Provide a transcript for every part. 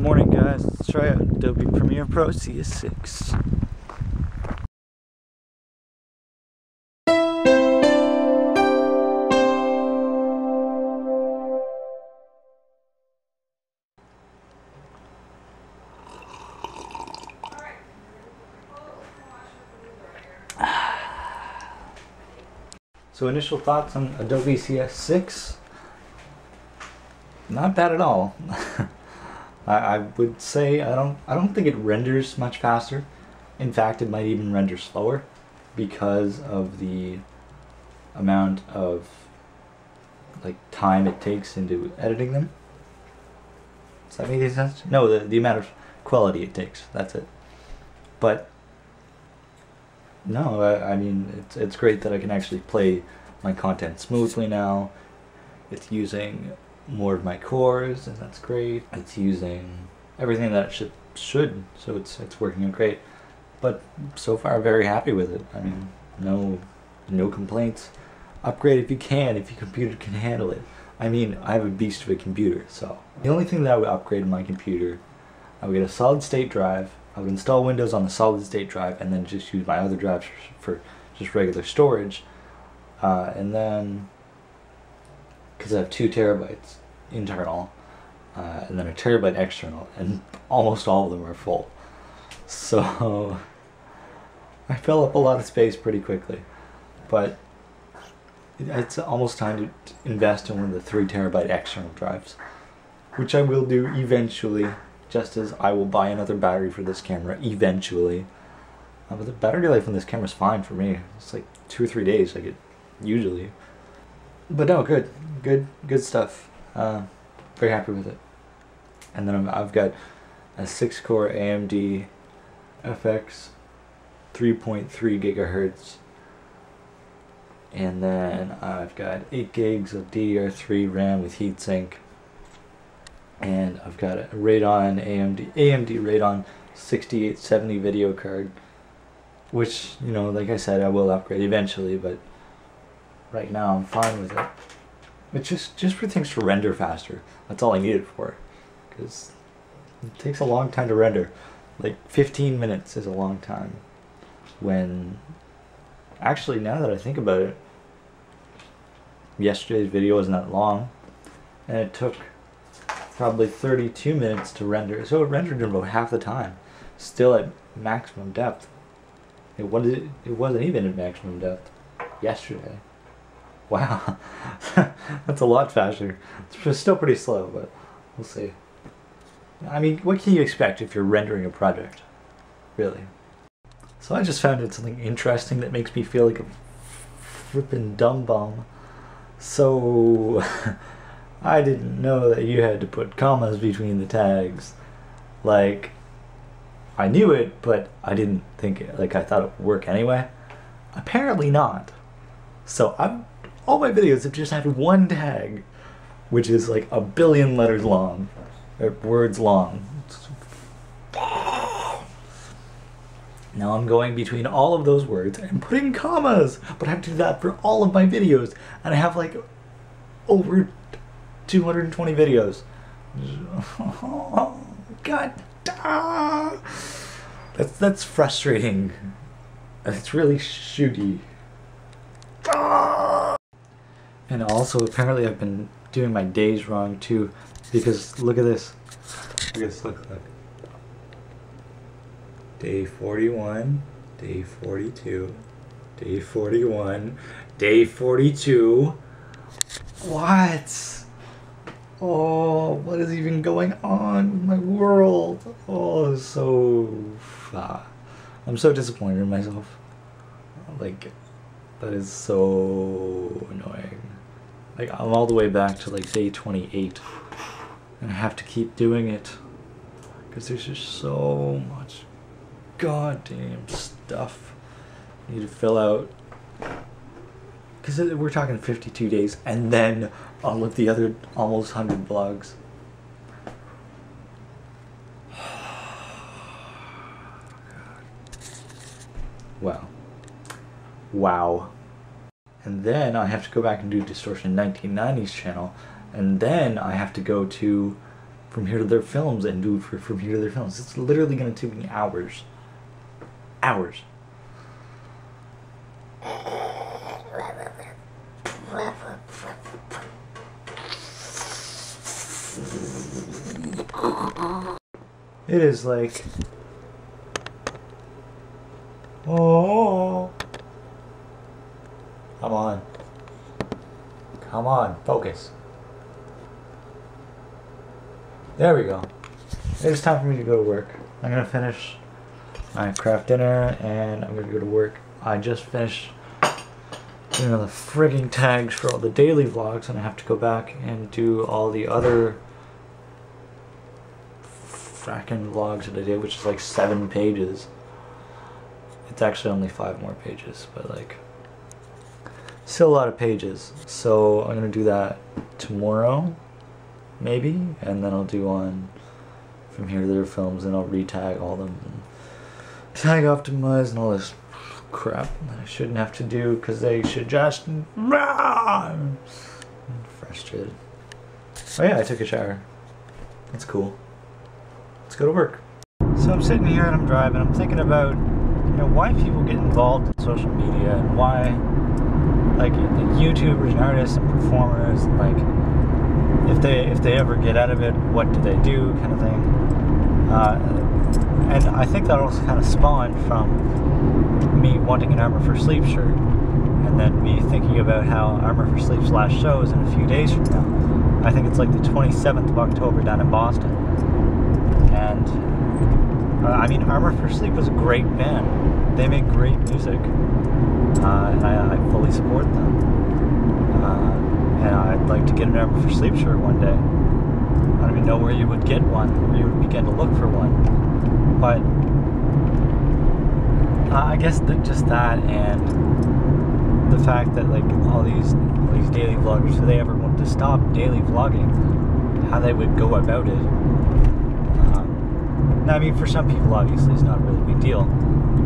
morning, guys. Let's try out Adobe Premiere Pro CS6. So initial thoughts on Adobe CS6? Not bad at all. I would say I don't think it renders much faster. In fact, it might even render slower because of the amount of time it takes into editing them. Does that make any sense? No, the amount of quality it takes. That's it. But no, I mean it's great that I can actually play my content smoothly now. It's using more of my cores, and that's great. It's using everything that it should, so it's working out great. But so far, very happy with it. I mean, no complaints. Upgrade if you can, if your computer can handle it. I mean, I have a beast of a computer, so the only thing that I would upgrade in my computer, I would get a solid state drive. I would install Windows on the solid state drive, and then just use my other drives for just regular storage. And then, because I have 2 terabytes internal, and then a terabyte external, and almost all of them are full. So I fill up a lot of space pretty quickly. But it's almost time to invest in one of the 3 terabyte external drives, which I will do eventually, just as I will buy another battery for this camera eventually. But the battery life on this camera is fine for me. It's like 2 or 3 days, like it usually. But no, good stuff. Very happy with it. And then I've got a 6-core AMD FX 3.3 gigahertz, and then I've got 8 gigs of DDR3 RAM with heatsink, and I've got a Radeon AMD Radeon 6870 video card, which, you know, like I said, I will upgrade eventually, but right now I'm fine with it. It's just for things to render faster. That's all I need it for, because it takes a long time to render. Like 15 minutes is a long time. When actually, now that I think about it, yesterday's video wasn't that long, and it took probably 32 minutes to render. So it rendered in about half the time, still at maximum depth. It wasn't even at maximum depth yesterday. Wow, that's a lot faster. It's still pretty slow, but we'll see. I mean, what can you expect if you're rendering a project, really? So I just found it something interesting that makes me feel like a flippin' dumb bum. So I didn't know that you had to put commas between the tags. Like, I knew it, but I didn't think it. Like, I thought it would work anyway. Apparently not. So all my videos have just had one tag, which is like 1 billion letters long, or words long. Now I'm going between all of those words and putting commas, but I have to do that for all of my videos, and I have like over 220 videos. God, that's frustrating. It's really shooty. And also, apparently I've been doing my days wrong too, because look at this. Look at this, look. Day 41, day 42, day 41, day 42. What? Oh, what is even going on with my world? Oh, I'm so disappointed in myself. Like, that is so annoying. Like, I'm all the way back to like day 28, and I have to keep doing it because there's just so much goddamn stuff I need to fill out. Because we're talking 52 days, and then all of the other almost 100 vlogs. Wow. And then I have to go back and do Distortion 1990s channel, and then I have to go to From Here to Their Films and do From Here to Their Films. It's literally going to take me hours. Hours. It is like... Oh. Come on. Come on, focus. There we go. It's time for me to go to work. I'm gonna finish my craft dinner and I'm gonna go to work. I just finished doing all the frigging tags for all the daily vlogs and I have to go back and do all the other fracking vlogs that I did, which is like 7 pages. It's actually only 5 more pages, but like still a lot of pages. So I'm gonna do that tomorrow, maybe, and then I'll do on From Here to Their Films, and I'll retag all them, and tag optimize and all this crap that I shouldn't have to do because they should just. I'm frustrated. Oh yeah, I took a shower. That's cool. Let's go to work. So I'm sitting here and I'm driving. I'm thinking about, you know, why people get involved in social media and why, like YouTubers and artists and performers, and like if they ever get out of it, what do they do, kind of thing. And I think that also kind of spawned from me wanting an Armor for Sleep shirt, and then me thinking about how Armor for Sleep's last show is in a few days from now. I think it's like the 27th of October down in Boston. And I mean, Armor for Sleep was a great band. They make great music, and I fully support them. And I'd like to get an Armor for Sleep shirt one day. I don't even know where you would get one, where you would begin to look for one. But I guess that just that, and the fact that like all these daily vloggers, if they ever wanted to stop daily vlogging, how they would go about it. Now, I mean, for some people, obviously, it's not a really big deal.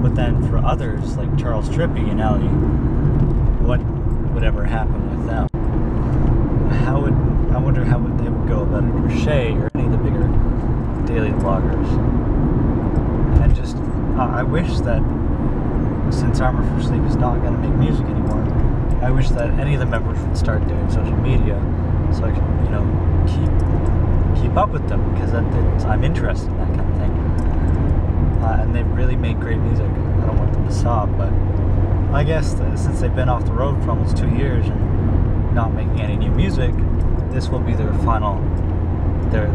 But then for others, like Charles Trippy and Ellie, what would ever happen with them? I wonder how they would go about it, or Shay, or any of the bigger daily vloggers. And just, I wish that, since Armor for Sleep is not going to make music anymore, I wish that any of the members would start doing social media, so I could, you know, keep up with them, because I'm interested in that kind of thing. And they really make great music. I don't want them to stop, but I guess that since they've been off the road for almost 2 years and not making any new music, this will be their final, their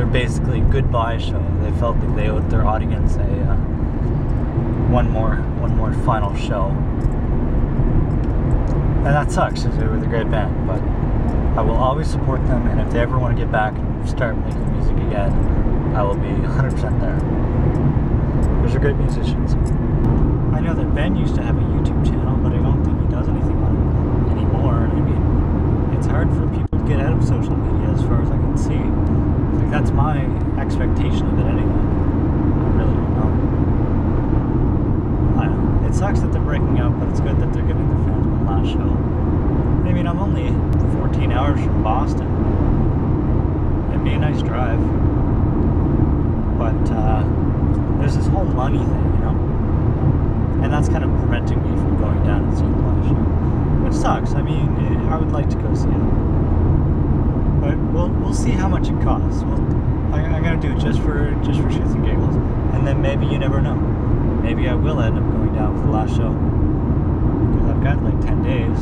basically goodbye show. They felt like they owed their audience a one more final show, and that sucks because they were the great band. But I will always support them, and if they ever want to get back and start making music again, I will be 100% there. Those are great musicians. I know that Ben used to have a YouTube channel, but I don't think he does anything on it anymore. I mean, it's hard for people to get out of social media as far as I can see. Like, that's my expectation of it anyway. I really don't know. I don't know. It sucks that they're breaking up, but it's good that they're giving their fans one last show. I mean, I'm only 14 hours from Boston. It'd be a nice drive. But there's this whole money thing, you know? And that's kind of preventing me from going down and seeing the live show. Which sucks. I mean, I would like to go see it. But we'll see how much it costs. I'm going to do it just for shits and giggles. And then maybe, you never know. Maybe I will end up going down for the last show. Because I've got like 10 days.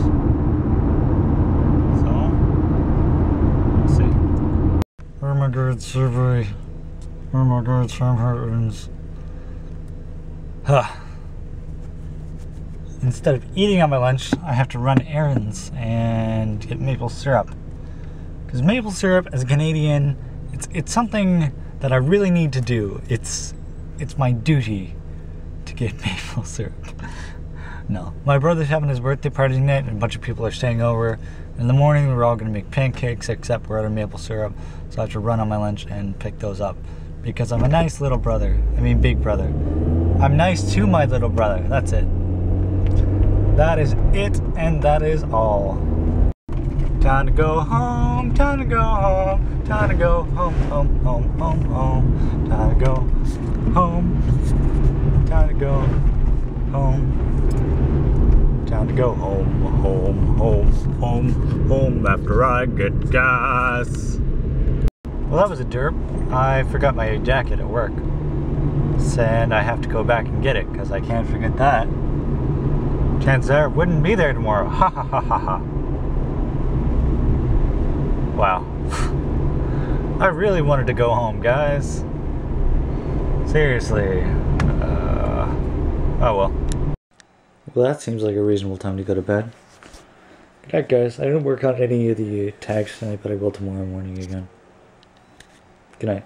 We'll see. Oh my god, survey. Oh my god, Sam Hartman's. Instead of eating on my lunch, I have to run errands and get maple syrup. Because maple syrup, as a Canadian, it's something that I really need to do. It's my duty to get maple syrup. No. My brother's having his birthday party tonight, and a bunch of people are staying over. In the morning, we're all going to make pancakes, except we're out of maple syrup. So I have to run on my lunch and pick those up. Because I'm a nice little brother. I mean, big brother. I'm nice to my little brother. That's it. That is it, and that is all. Time to go home, time to go home, time to go home, home, home, home, home. Time to go home, time to go home. Time to go home, home, home, home, home after I get gas. Well, that was a derp. I forgot my jacket at work. And I have to go back and get it because I can't forget that. Chances are it wouldn't be there tomorrow. Ha ha ha ha ha. Wow. I really wanted to go home, guys. Seriously. Oh well. Well, that seems like a reasonable time to go to bed. Good night, guys. I didn't work on any of the tags tonight, but I will tomorrow morning again. Good night.